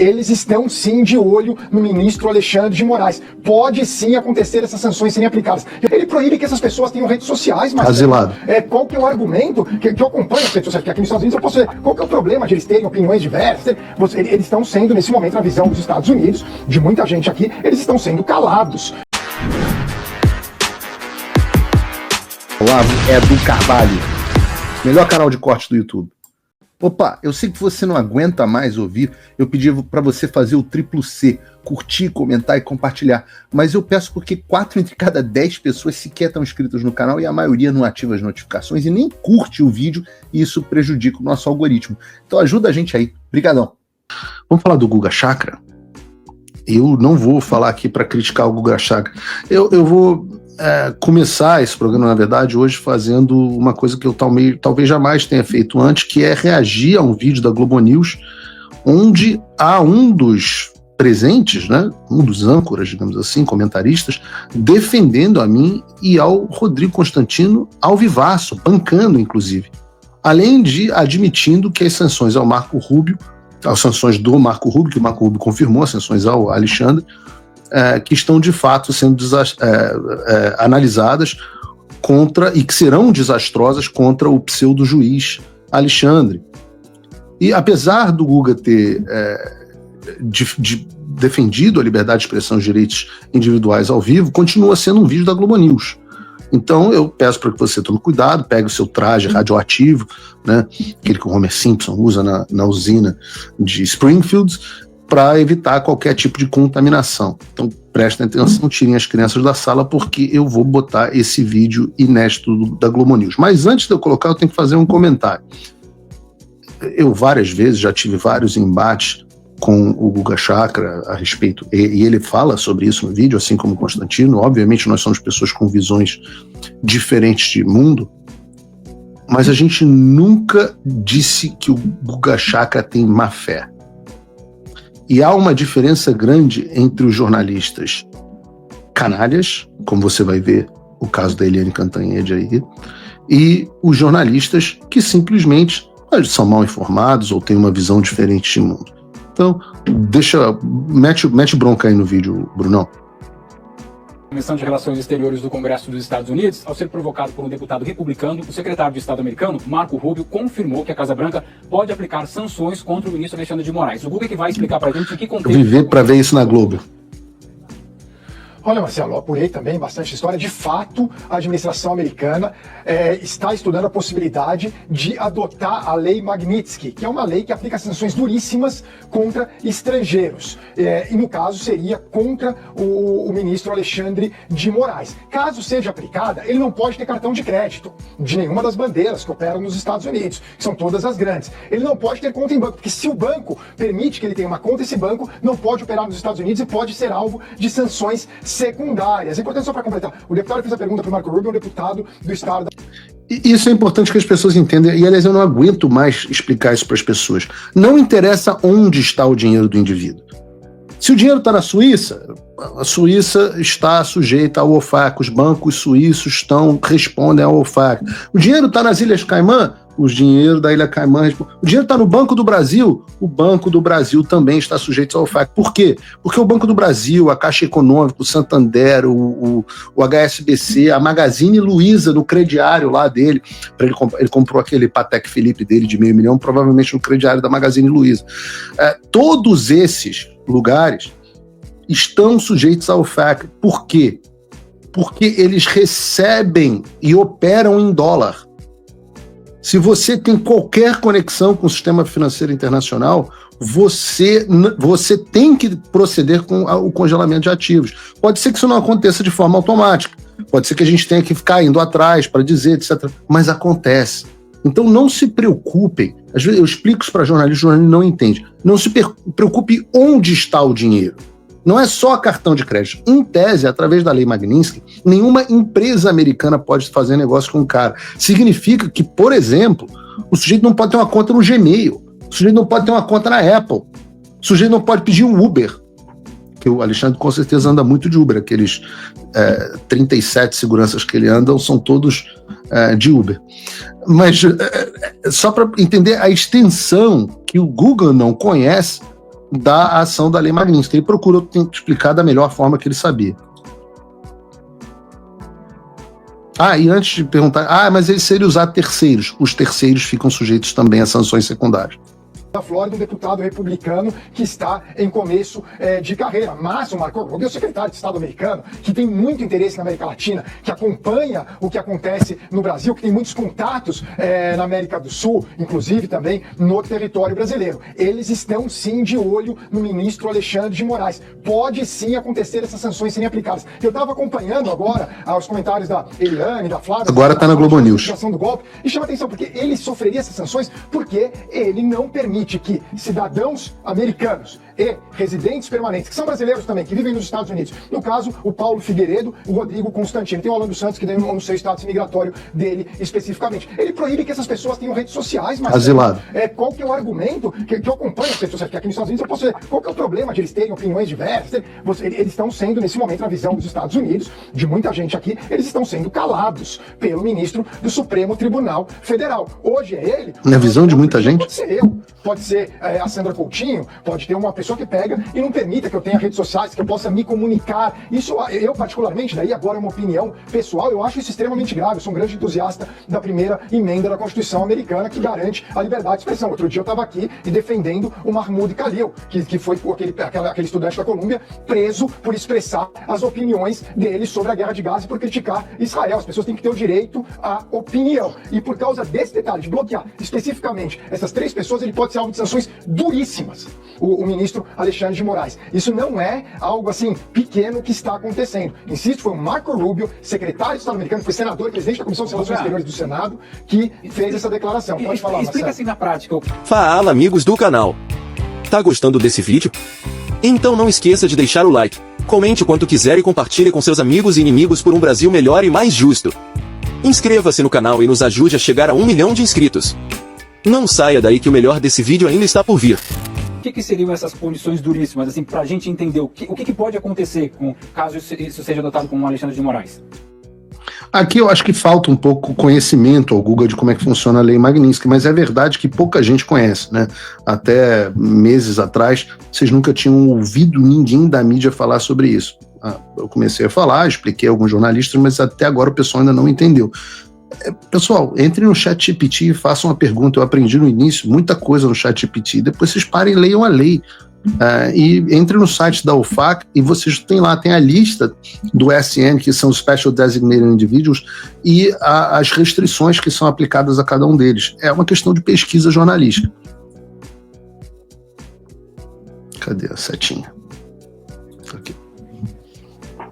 eles estão sim de olho no ministro Alexandre de Moraes. Pode sim acontecer essas sanções serem aplicadas. Ele proíbe que essas pessoas tenham redes sociais, mas qual que é o argumento que eu acompanho as redes sociais? Porque aqui nos Estados Unidos eu posso ver qual que é o problema de eles terem opiniões diversas. Eles estão sendo, nesse momento, na visão dos Estados Unidos, de muita gente aqui, eles estão sendo calados. Olá, Edu Carvalho, melhor canal de corte do YouTube. Opa, eu sei que você não aguenta mais ouvir, eu pedi para você fazer o triplo C, curtir, comentar e compartilhar, mas eu peço porque 4 entre cada 10 pessoas sequer estão inscritas no canal e a maioria não ativa as notificações e nem curte o vídeo e isso prejudica o nosso algoritmo. Então ajuda a gente aí, brigadão. Vamos falar do Guga Chakra? Eu não vou falar aqui para criticar o Guga Chakra, eu vou começar esse programa, na verdade, hoje fazendo uma coisa que eu talvez jamais tenha feito antes, que é reagir a um vídeo da Globo News, onde há um dos presentes, né, um dos âncoras, digamos assim, comentaristas, defendendo a mim e ao Rodrigo Constantino ao vivaço, bancando, inclusive. Além de admitindo que as sanções ao Marco Rubio, as sanções do Marco Rubio, que o Marco Rubio confirmou, as sanções ao Alexandre, que estão de fato sendo analisadas contra, e que serão desastrosas contra o pseudo-juiz Alexandre. E apesar do Guga ter defendido a liberdade de expressão e os direitos individuais ao vivo, continua sendo um vídeo da Globo News. Então eu peço para que você tome cuidado, pegue o seu traje radioativo, né, aquele que o Homer Simpson usa na usina de Springfield, para evitar qualquer tipo de contaminação. Então prestem atenção, tirem as crianças da sala, porque eu vou botar esse vídeo inédito da Globo News. Mas antes de eu colocar, eu tenho que fazer um comentário. Eu várias vezes já tive vários embates com o Guga Chakra a respeito, e ele fala sobre isso no vídeo, assim como o Constantino. Obviamente nós somos pessoas com visões diferentes de mundo, mas a gente nunca disse que o Guga Chakra tem má fé. E há uma diferença grande entre os jornalistas canalhas, como você vai ver o caso da Eliane Cantanhede aí, e os jornalistas que simplesmente são mal informados ou têm uma visão diferente de mundo. Então, mete bronca aí no vídeo, Brunão. A Comissão de Relações Exteriores do Congresso dos Estados Unidos, ao ser provocado por um deputado republicano, o secretário de Estado americano, Marco Rubio, confirmou que a Casa Branca pode aplicar sanções contra o ministro Alexandre de Moraes. O Guga que vai explicar para a gente em que contexto... Viver para ver isso na Globo. Olha, Marcelo, eu apurei também bastante história. De fato, a administração americana está estudando a possibilidade de adotar a Lei Magnitsky, que é uma lei que aplica sanções duríssimas contra estrangeiros. E, no caso, seria contra o ministro Alexandre de Moraes. Caso seja aplicada, ele não pode ter cartão de crédito de nenhuma das bandeiras que operam nos Estados Unidos, que são todas as grandes. Ele não pode ter conta em banco, porque se o banco permite que ele tenha uma conta, esse banco não pode operar nos Estados Unidos e pode ser alvo de sanções secundárias. É importante, só para completar, o deputado fez a pergunta para o Marco Rubio, um deputado do estado da... Isso é importante que as pessoas entendam, e aliás eu não aguento mais explicar isso para as pessoas. Não interessa onde está o dinheiro do indivíduo. Se o dinheiro está na Suíça, a Suíça está sujeita ao OFAC, os bancos suíços respondem ao OFAC. O dinheiro está nas Ilhas Caimã, o dinheiro da Ilha Caimã responde. O dinheiro está no Banco do Brasil, o Banco do Brasil também está sujeito ao OFAC. Por quê? Porque o Banco do Brasil, a Caixa Econômica, o Santander, o HSBC, a Magazine Luiza, no crediário lá dele, ele comprou aquele Patek Philippe dele de $500 mil, provavelmente no crediário da Magazine Luiza. Todos esses lugares estão sujeitos ao OFAC. Por quê? Porque eles recebem e operam em dólar. Se você tem qualquer conexão com o sistema financeiro internacional, você tem que proceder com o congelamento de ativos. Pode ser que isso não aconteça de forma automática, pode ser que a gente tenha que ficar indo atrás para dizer, etc. Mas acontece. Então não se preocupem. Às vezes eu explico isso para jornalistas, o jornalista não entende. Não se preocupe onde está o dinheiro. Não é só cartão de crédito. Em tese, através da Lei Magnitsky, nenhuma empresa americana pode fazer negócio com o cara. Significa que, por exemplo, o sujeito não pode ter uma conta no Gmail, o sujeito não pode ter uma conta na Apple, o sujeito não pode pedir um Uber, que o Alexandre com certeza anda muito de Uber, aqueles 37 seguranças que ele anda são todos de Uber. Mas só para entender a extensão que o Google não conhece, da ação da Lei Magnitsky. Ele procurou explicar da melhor forma que ele sabia. E antes de perguntar, mas se ele usar terceiros, os terceiros ficam sujeitos também a sanções secundárias. Da Flórida, um deputado republicano que está em começo de carreira. Mas o Marco Rubio é o secretário de Estado americano, que tem muito interesse na América Latina, que acompanha o que acontece no Brasil, que tem muitos contatos na América do Sul, inclusive também no território brasileiro. Eles estão sim de olho no ministro Alexandre de Moraes. Pode sim acontecer essas sanções serem aplicadas. Eu estava acompanhando agora os comentários da Eliane, da Flávia. Agora está na Globo News. Do golpe, e chama atenção, porque ele sofreria essas sanções porque ele não permite que cidadãos americanos e residentes permanentes, que são brasileiros também, que vivem nos Estados Unidos, no caso, o Paulo Figueiredo, o Rodrigo Constantino, tem o Orlando Santos, que tem no seu status migratório dele especificamente. Ele proíbe que essas pessoas tenham redes sociais, mas asilado. Qual que é o argumento que eu acompanho as redes sociais? Porque aqui nos Estados Unidos eu posso ver qual que é o problema de eles terem opiniões diversas. Eles estão sendo, nesse momento, na visão dos Estados Unidos, de muita gente aqui, eles estão sendo calados pelo ministro do Supremo Tribunal Federal. Hoje é ele. Na visão de muita gente? Pode ser eu, pode ser a Sandra Coutinho, pode ter uma pessoa que pega e não permita que eu tenha redes sociais, que eu possa me comunicar. Isso, eu particularmente, daí agora é uma opinião pessoal, eu acho isso extremamente grave. Eu sou um grande entusiasta da primeira emenda da Constituição americana, que garante a liberdade de expressão. Outro dia eu estava aqui e defendendo o Mahmoud Khalil, que foi aquele estudante da Colômbia preso por expressar as opiniões dele sobre a guerra de Gaza e por criticar Israel. As pessoas têm que ter o direito à opinião. E por causa desse detalhe, de bloquear especificamente essas 3 pessoas, ele pode ser alvo de sanções duríssimas, o ministro Alexandre de Moraes. Isso não é algo assim pequeno que está acontecendo. Insisto, foi o Marco Rubio, secretário de Estado americano, foi senador e presidente da Comissão de Relações Exteriores do Senado, que fez essa declaração. Pode falar, Marcelo. Explica assim na prática. Fala, amigos do canal. Tá gostando desse vídeo? Então não esqueça de deixar o like, comente quanto quiser e compartilhe com seus amigos e inimigos por um Brasil melhor e mais justo. Inscreva-se no canal e nos ajude a chegar a 1 milhão de inscritos. Não saia daí que o melhor desse vídeo ainda está por vir. O que seriam essas punições duríssimas, assim, pra gente entender o que pode acontecer caso isso seja adotado como Alexandre de Moraes? Aqui eu acho que falta um pouco conhecimento ao Google de como é que funciona a Lei Magnitsky, mas é verdade que pouca gente conhece, né? Até meses atrás, vocês nunca tinham ouvido ninguém da mídia falar sobre isso. Eu comecei a falar, expliquei a alguns jornalistas, mas até agora o pessoal ainda não entendeu. Pessoal, entre no ChatGPT e façam uma pergunta. Eu aprendi no início muita coisa no ChatGPT, depois vocês parem e leiam a lei. E entre no site da UFAC e vocês têm a lista do SN, que são Special Designated Individuals, e as restrições que são aplicadas a cada um deles. É uma questão de pesquisa jornalística. Cadê a setinha? Aqui.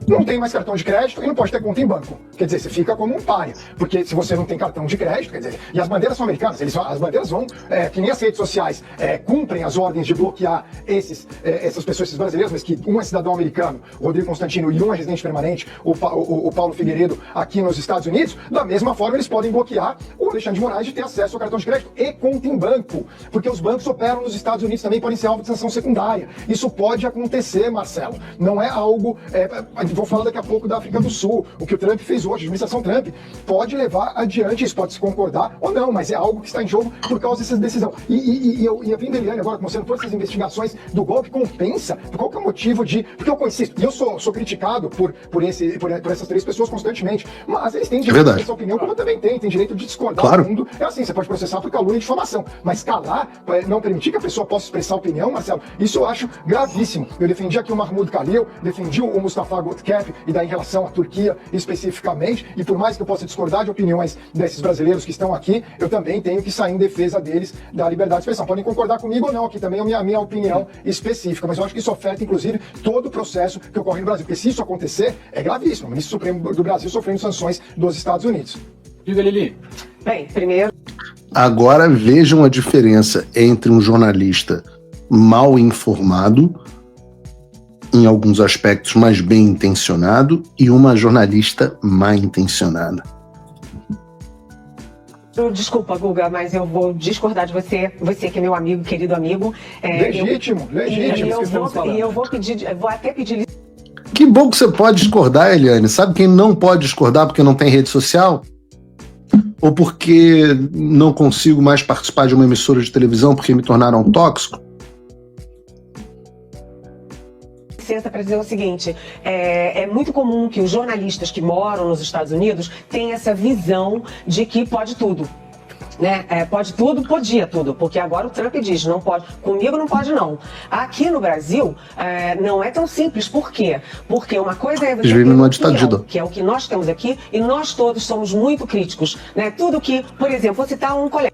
Não tem mais cartão de crédito e não pode ter conta em banco. Quer dizer, você fica como um paria. Porque se você não tem cartão de crédito, quer dizer, e as bandeiras são americanas, as bandeiras vão, que nem as redes sociais, cumprem as ordens de bloquear essas pessoas, esses brasileiros, mas que um é cidadão americano, o Rodrigo Constantino, e um é residente permanente, o Paulo Figueiredo, aqui nos Estados Unidos, da mesma forma eles podem bloquear o Alexandre de Moraes de ter acesso ao cartão de crédito e conta em banco. Porque os bancos operam nos Estados Unidos também, podem ser alvo de sanção secundária. Isso pode acontecer, Marcelo. Não é algo... vou falar daqui a pouco da África do Sul. O que o Trump fez hoje, a administração Trump, pode levar adiante, isso pode se concordar ou não, mas é algo que está em jogo por causa dessa decisão. E eu vim da Eliane agora, mostrando todas essas investigações do golpe, compensa? Qual que é o motivo de... Porque eu conheço, e eu sou criticado por essas 3 pessoas constantemente, mas eles têm direito de essa opinião, como eu também tenho direito de discordar. Claro. Do mundo. É assim, você pode processar por calúnia e difamação, mas calar, não permitir que a pessoa possa expressar opinião, Marcelo, isso eu acho gravíssimo. Eu defendi aqui o Mahmoud Khalil, defendi o Mustafa Gottkep, e daí em relação à Turquia especificamente, e por mais que eu possa discordar de opiniões desses brasileiros que estão aqui, eu também tenho que sair em defesa deles da liberdade de expressão. Podem concordar comigo ou não, aqui também é a minha opinião específica, mas eu acho que isso afeta, inclusive, todo o processo que ocorre no Brasil, porque se isso acontecer, é gravíssimo. O ministro Supremo do Brasil sofrendo sanções dos Estados Unidos. Diga, Lili. Bem, primeiro... Agora vejam a diferença entre um jornalista mal informado, em alguns aspectos mais bem intencionado, e uma jornalista má intencionada. Desculpa, Guga, mas eu vou discordar de você que é meu amigo, querido amigo. Legítimo. Eu vou até pedir... Que bom que você pode discordar, Eliane. Sabe quem não pode discordar porque não tem rede social? Ou porque não consigo mais participar de uma emissora de televisão porque me tornaram tóxico? licença para dizer o seguinte, é muito comum que os jornalistas que moram nos Estados Unidos tenham essa visão de que pode tudo. Né? Pode tudo, podia tudo, porque agora o Trump diz, não pode, comigo não pode não. Aqui no Brasil, não é tão simples. Por quê? Porque uma coisa é você ter uma opinião, que é o que nós temos aqui, e nós todos somos muito críticos. Né? Tudo que, por exemplo, vou citar um colega.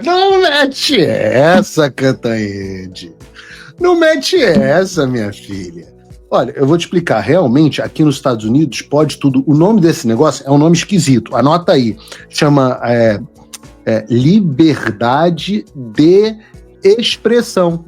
Não mete essa, Cantanhede. Não mete essa, minha filha. Olha, eu vou te explicar. Realmente, aqui nos Estados Unidos, pode tudo. O nome desse negócio é um nome esquisito. Anota aí. Chama liberdade de expressão.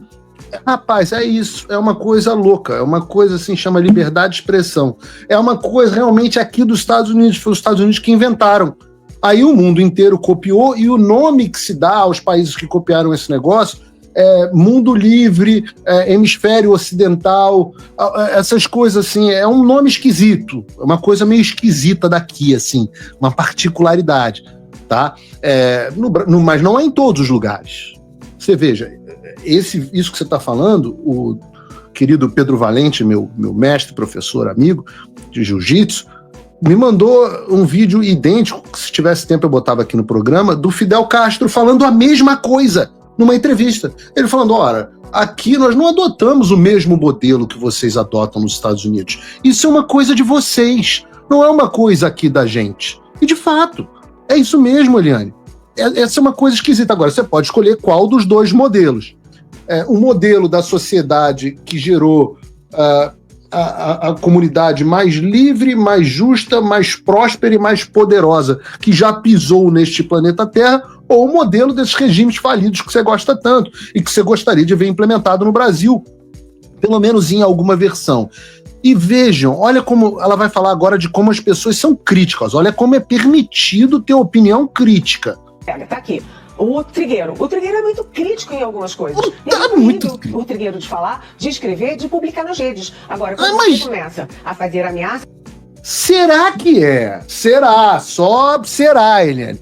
Rapaz, é isso. É uma coisa louca. É uma coisa assim, chama liberdade de expressão. É uma coisa realmente aqui dos Estados Unidos. Foi os Estados Unidos que inventaram. Aí o mundo inteiro copiou e o nome que se dá aos países que copiaram esse negócio mundo livre, hemisfério ocidental, essas coisas assim, é um nome esquisito, é uma coisa meio esquisita daqui, assim, uma particularidade, tá? Mas não é em todos os lugares. Você veja, isso que você está falando, o querido Pedro Valente, meu mestre, professor, amigo de jiu-jitsu, me mandou um vídeo idêntico, que se tivesse tempo eu botava aqui no programa, do Fidel Castro falando a mesma coisa, numa entrevista. Ele falando, ora, aqui nós não adotamos o mesmo modelo que vocês adotam nos Estados Unidos. Isso é uma coisa de vocês, não é uma coisa aqui da gente. E de fato, é isso mesmo, Eliane. Essa é uma coisa esquisita. Agora, você pode escolher qual dos dois modelos. O modelo da sociedade que gerou a comunidade mais livre, mais justa, mais próspera e mais poderosa que já pisou neste planeta Terra, ou o modelo desses regimes falidos que você gosta tanto e que você gostaria de ver implementado no Brasil, pelo menos em alguma versão. E vejam, olha como ela vai falar agora de como as pessoas são críticas, olha como é permitido ter opinião crítica. Tá aqui. O Trigueiro é muito crítico em algumas coisas. O Trigueiro de falar, de escrever, de publicar nas redes. Agora, quando você começa a fazer ameaça... Será que é? Será? Só será, Eliane.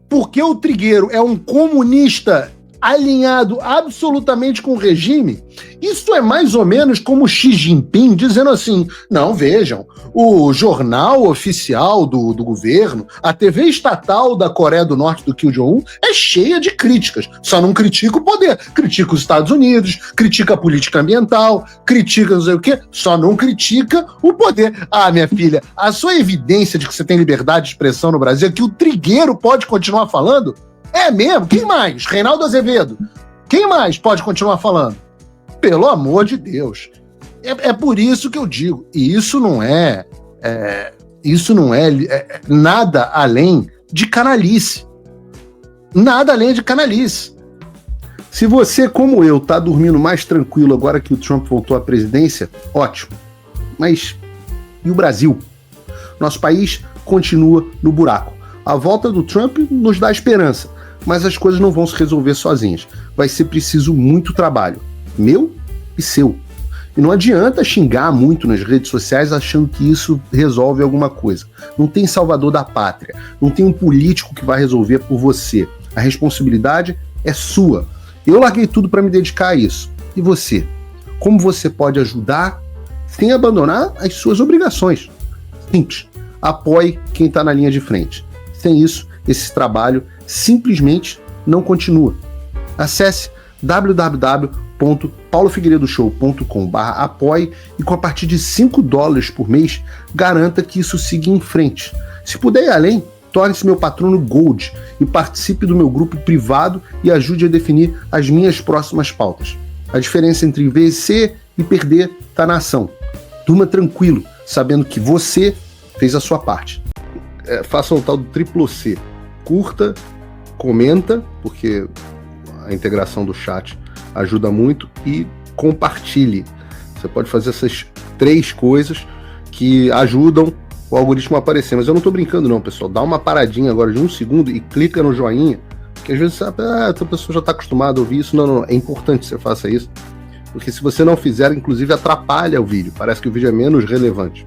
Porque o Trigueiro é um comunista alinhado absolutamente com o regime? Isso é mais ou menos como Xi Jinping dizendo assim, não, vejam, o jornal oficial do governo, a TV estatal da Coreia do Norte, do Kim Jong-un, é cheia de críticas, só não critica o poder, critica os Estados Unidos, critica a política ambiental, critica não sei o quê, só não critica o poder. Ah, minha filha, a sua evidência de que você tem liberdade de expressão no Brasil é que o Trigueiro pode continuar falando? É mesmo? Quem mais? Reinaldo Azevedo. Quem mais pode continuar falando? Pelo amor de Deus. É por isso que eu digo, e isso não é nada além de canalice. Nada além de canalice. Se você, como eu, tá dormindo mais tranquilo agora que o Trump voltou à presidência, ótimo. Mas e o Brasil? Nosso país continua no buraco. A volta do Trump nos dá esperança, mas as coisas não vão se resolver sozinhas. Vai ser preciso muito trabalho, meu e seu. E não adianta xingar muito nas redes sociais achando que isso resolve alguma coisa. Não tem salvador da pátria, não tem um político que vai resolver por você. A responsabilidade é sua. Eu larguei tudo para me dedicar a isso. E você? Como você pode ajudar sem abandonar as suas obrigações? Simples. Apoie quem está na linha de frente. Sem isso, esse trabalho simplesmente não continua. Acesse www.paulofigueiredoshow.com/apoie e com a partir de $5 por mês, garanta que isso siga em frente. Se puder ir além, torne-se meu patrono Gold e participe do meu grupo privado e ajude a definir as minhas próximas pautas. A diferença entre vencer e perder está na ação. Durma tranquilo, sabendo que você fez a sua parte. Faça o tal do triplo C. Curta, comenta, porque a integração do chat ajuda muito, e compartilhe. Você pode fazer essas 3 coisas que ajudam o algoritmo a aparecer. Mas eu não estou brincando não, pessoal. Dá uma paradinha agora de 1 segundo e clica no joinha, porque às vezes sabe, essa pessoa já está acostumada a ouvir isso. Não, é importante que você faça isso, porque se você não fizer, inclusive atrapalha o vídeo. Parece que o vídeo é menos relevante.